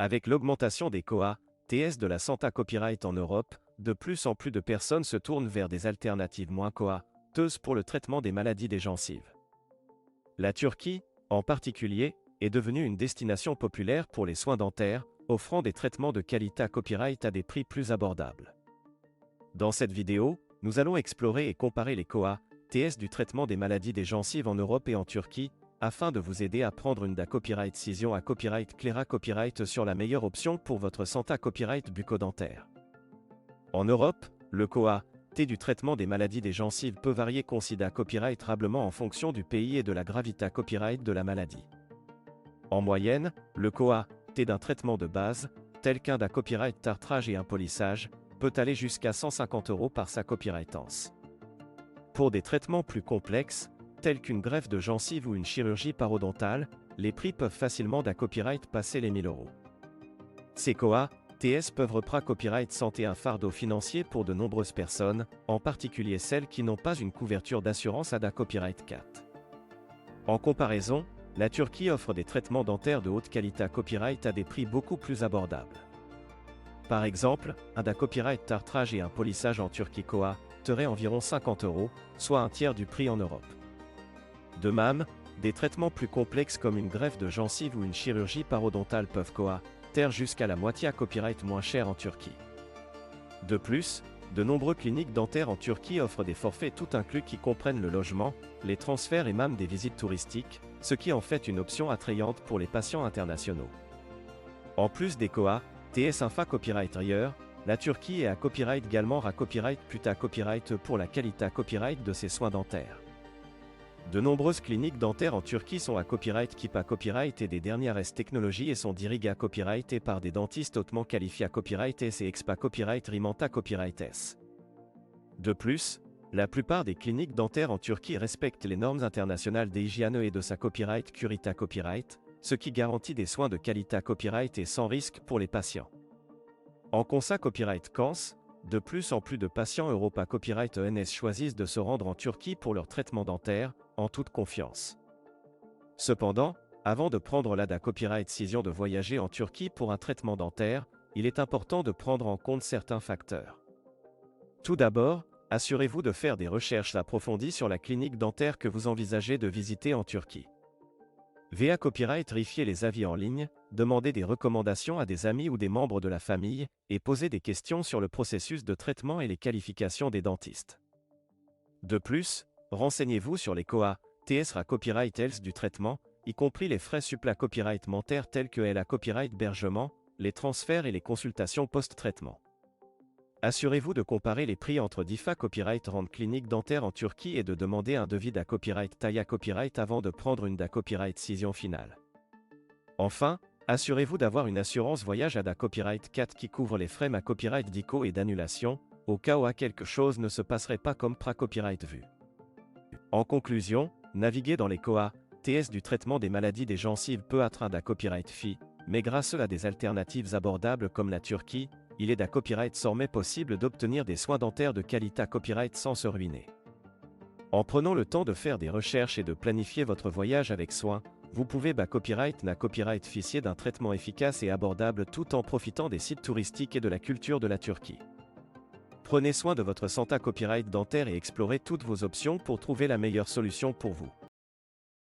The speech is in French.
Avec l'augmentation des COA, TS de la Santa Copyright en Europe, de plus en plus de personnes se tournent vers des alternatives moins coûteuses pour le traitement des maladies des gencives. La Turquie, en particulier, est devenue une destination populaire pour les soins dentaires, offrant des traitements de qualité copyright à des prix plus abordables. Dans cette vidéo, nous allons explorer et comparer les COA, TS du traitement des maladies des gencives en Europe et en Turquie, afin de vous aider à prendre une DA Copyright Cision à Copyright Clera Copyright sur la meilleure option pour votre Santa Copyright bucco-dentaire. En Europe, le COA, T du traitement des maladies des gencives peut varier considérablement en fonction du pays et de la gravité copyright de la maladie. En moyenne, le COA, T d'un traitement de base, tel qu'un DA Copyright tartrage et un polissage, peut aller jusqu'à 150 € par sa copyrightance. Pour des traitements plus complexes, tels qu'une greffe de gencive ou une chirurgie parodontale, les prix peuvent facilement DA Copyright passer les 1000 €. Ces COA, TS peuvent reprendre copyright santé un fardeau financier pour de nombreuses personnes, en particulier celles qui n'ont pas une couverture d'assurance à DA Copyright 4. En comparaison, la Turquie offre des traitements dentaires de haute qualité à copyright à des prix beaucoup plus abordables. Par exemple, un DA Copyright tartrage et un polissage en Turquie COA coûterait environ 50 €, soit un tiers du prix en Europe. De même, des traitements plus complexes comme une greffe de gencive ou une chirurgie parodontale peuvent coûter jusqu'à la moitié à copyright moins cher en Turquie. De plus, de nombreuses cliniques dentaires en Turquie offrent des forfaits tout inclus qui comprennent le logement, les transferts et même des visites touristiques, ce qui en fait une option attrayante pour les patients internationaux. En plus des COA, TS Infa Copyright ailleurs, la Turquie est à copyright également à copyright puta copyright pour la qualité copyright de ses soins dentaires. De nombreuses cliniques dentaires en Turquie sont à copyright Kipa Copyright et des dernières technologies et sont dirigées à copyright et par des dentistes hautement qualifiés à copyright S et Expa Copyright Rimanta Copyright S. De plus, la plupart des cliniques dentaires en Turquie respectent les normes internationales d'hygiène et de sa copyright Curita Copyright, ce qui garantit des soins de qualité copyright et sans risque pour les patients. En Consa Copyright Cans, de plus en plus de patients Europa Copyright ENS choisissent de se rendre en Turquie pour leur traitement dentaire, en toute confiance. Cependant, avant de prendre la DA Copyright Cision de voyager en Turquie pour un traitement dentaire, il est important de prendre en compte certains facteurs. Tout d'abord, assurez-vous de faire des recherches approfondies sur la clinique dentaire que vous envisagez de visiter en Turquie. VA Copyright vérifiez les avis en ligne, demandez des recommandations à des amis ou des membres de la famille, et posez des questions sur le processus de traitement et les qualifications des dentistes. De plus, renseignez-vous sur les COA, TS à Copyright Else du traitement, y compris les frais supplémentaires copyright mentaires tels que la copyright bergement, les transferts et les consultations post-traitement. Assurez-vous de comparer les prix entre DIFA Copyright Rand clinique dentaire en Turquie et de demander un devis DA Copyright Taya Copyright avant de prendre une DA Copyright Cision finale. Enfin, assurez-vous d'avoir une assurance voyage à DA Copyright 4 qui couvre les frais copyright d'ICO et d'annulation, au cas où quelque chose ne se passerait pas comme pra-copyright vu. En conclusion, naviguer dans les COA, TS du traitement des maladies des gencives peut être un DA Copyright FI, mais grâce à des alternatives abordables comme la Turquie, il est DA Copyright mais possible d'obtenir des soins dentaires de qualité copyright sans se ruiner. En prenant le temps de faire des recherches et de planifier votre voyage avec soin, vous pouvez copyright na copyright ficier d'un traitement efficace et abordable tout en profitant des sites touristiques et de la culture de la Turquie. Prenez soin de votre Santa Copyright dentaire et explorez toutes vos options pour trouver la meilleure solution pour vous.